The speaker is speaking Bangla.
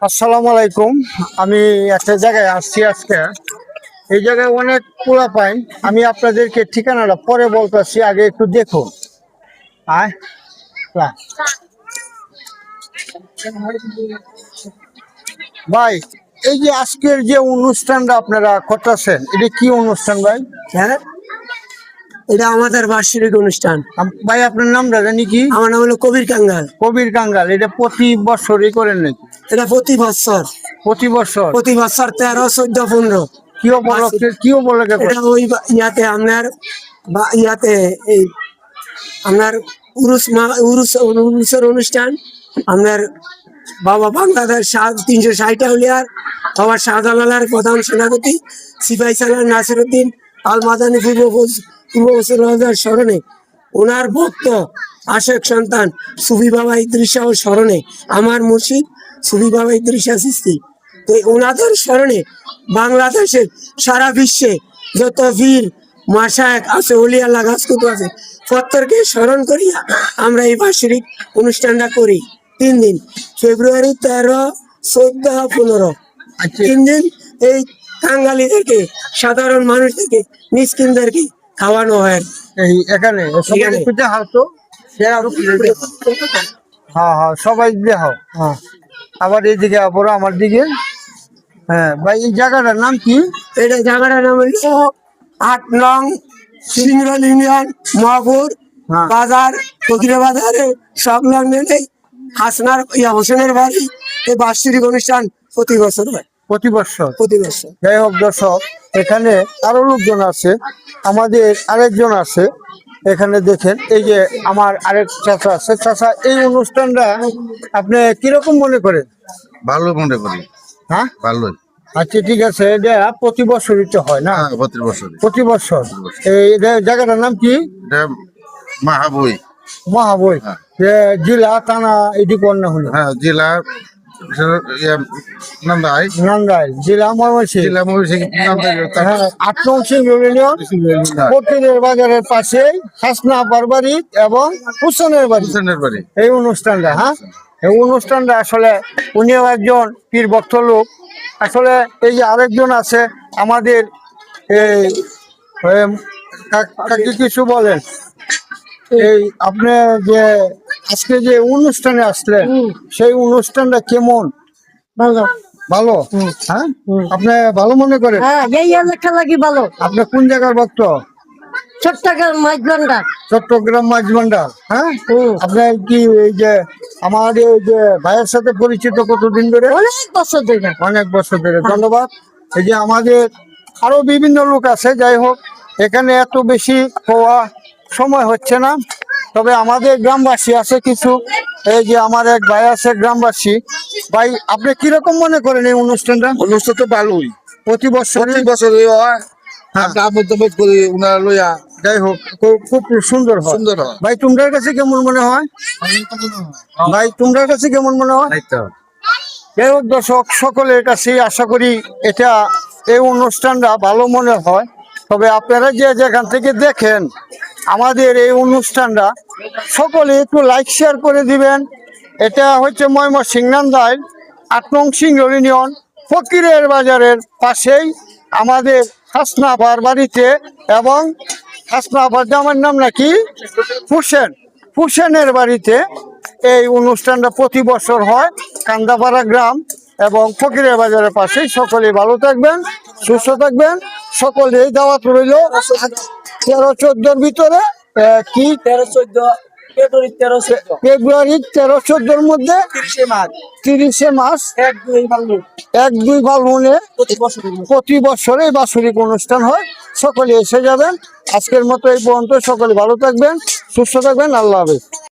আসসালামু আলাইকুম। আমি একটা জায়গায় আসছি আজকে। এই জায়গায় অনেক পোলা পাই। আমি আপনাদেরকে ঠিকানাটা পরে বলতেছি, আগে একটু দেখুন। আয় লা। ভাই, এই যে আজকের যে অনুষ্ঠানটা আপনারা করতেছেন, এটা কি অনুষ্ঠান ভাই? হ্যাঁ, এটা আমাদের বার্ষিক অনুষ্ঠান। ভাই আপনার নামটা জানি কি? আমার নাম হলো কবির কাঙ্গাল। কবির কাঙ্গাল। এটা প্রতি বছরই করেন নাকি? এটা প্রতি বছর প্রতি বছর 13, 14, 15 কি উপলক্ষে এটা ওই ইয়াতে আপনার ইয়াতে এই আপনার উরুসের অনুষ্ঠান। আপনার বাবা বাংলাদেশ 360 আউলিয়ার বাবা শাহজালালের প্রধান সেনাপতি সিপাহী সালার নাসিরউদ্দিন আল মাদানী পূর্ব স্মরণে ওনার ভক্ত আশেক সন্তান সুফি বাবা ইদ্রিস শাহ স্মরণে আমার মুর্শিদ সুফি বাবা ইদ্রিস শাহ চিশতি। তো ওনাদের স্মরণে বাংলাদেশের সারা বিশ্বে যত বীর মাশায়েখ আছে, ওলি আল্লাহ গাছকুত আছে, প্রত্যেককে স্মরণ করিয়া আমরা এই বার্ষিক অনুষ্ঠানটা করি 3 দিন, ফেব্রুয়ারি 13, 14, 15। 3 দিন এই কাঙ্গালিদেরকে, সাধারণ মানুষদেরকে, মিসকিনদেরকে খাওয়ানো হয়। এই এখানে হ্যাঁ হ্যাঁ, সবাই দেখাও। হ্যাঁ, আবার এইদিকে আবার আমার দিকে। হ্যাঁ ভাই, এই জায়গাটার নাম কি? এটা জায়গাটার নাম হলো 8 নং সিংরল ইউনিয়ন মহাপুর বাজার, ফকিরা বাজারে সংলগ্নে হাসনার হোসেনের বাড়ি। এই বার্ষিক অনুষ্ঠান প্রতি বছর হয়। প্রতি বছর। যাই হোক দর্শক, এখানে আরো লোকজন আছে, আমাদের আরেকজন আছে এখানে। দেখেন, এই যে আমার আরেক চাচা আছে। চাচা, এই অনুষ্ঠানটা আপনি কিরকম মনে করেন? ভালো মনে করি। হ্যাঁ, ভালো। আচ্ছা, ঠিক আছে। এটা প্রতি বছরই তো হয় না? প্রতি বছর। এই জায়গাটার নাম কি? মাহাবই। মাহাবই। জেলা টানা এটি কন্যা হলো। হ্যাঁ, জেলা নান্দাইল, জেলা ময়মনসিংহ। 8 নং সিংরল ইউনিয়ন, ফকিরের বাজারের পাশে হাসনা আপার বাড়ি এবং হুসেনের বাড়ি। এই অনুষ্ঠানটা, হ্যাঁ, এই অনুষ্ঠানটা আসলে উনিও একজন পীর ভক্ত লোক। আসলে এই যে আরেকজন আছে আমাদের, এই কিছু বলেন। এই আপনি যে আজকে যে অনুষ্ঠানে আসলেন, সেই অনুষ্ঠানটা কেমন? ভালো। হ্যাঁ, আপনি ভালো মনে করেন? ভালো। আপনি কোন জায়গার ভক্ত? চট্টগ্রাম মাঝবান্ডার। হ্যাঁ, আপনার কি এই যে আমাদের এই যে ভাইয়ের সাথে পরিচিত কতদিন ধরে? অনেক বছর ধরে। ধন্যবাদ। এই যে আমাদের আরো বিভিন্ন লোক আছে। যাই হোক, এখানে এত বেশি হওয়া সময় হচ্ছে না, তবে আমাদের গ্রামবাসী আছে কিছু। এই যে আমার এক ভাই আছে গ্রামবাসী। ভাই, আপনি কিরকম মনে করেন এই অনুষ্ঠানটা? অনুষ্ঠান তো ভালোই, প্রতি বছর হয়। যাই হোক, খুব সুন্দর হয়। ভাই, তোমার কাছে কেমন মনে হয়? যাই হোক দর্শক, সকলের কাছে আশা করি এটা এই অনুষ্ঠানটা ভালো মনে হয়। তবে আপনারা যে যেখান থেকে দেখেন আমাদের এই অনুষ্ঠানটা, সকলে একটু লাইক শেয়ার করে দিবেন। এটা হচ্ছে ময়মনসিংহ নান্দাইল 8 নং সিংরল ইউনিয়ন, ফকিরের বাজারের পাশেই আমাদের হাসনা আপার বাড়িতে। এবং হাসনা আপার জামার নাম নাকি হুসেনের বাড়িতে এই অনুষ্ঠানটা প্রতি বছর হয়, কান্দাপাড়া গ্রাম এবং ফকিরের বাজারের পাশেই। সকলে ভালো থাকবেন, সুস্থ থাকবেন। সকলেই দাওয়াত রইল 13-14 ভিতরে। কি ফেব্রুয়ারি 13-14 মধ্যে 30 মাস 1-2 ফাল্গুনে প্রতি বছরে বাৎসরিক অনুষ্ঠান হয়। সকলে এসে যাবেন। আজকের মতো এই পর্যন্ত। সকলে ভালো থাকবেন, সুস্থ থাকবেন। আল্লাহ হাফেজ।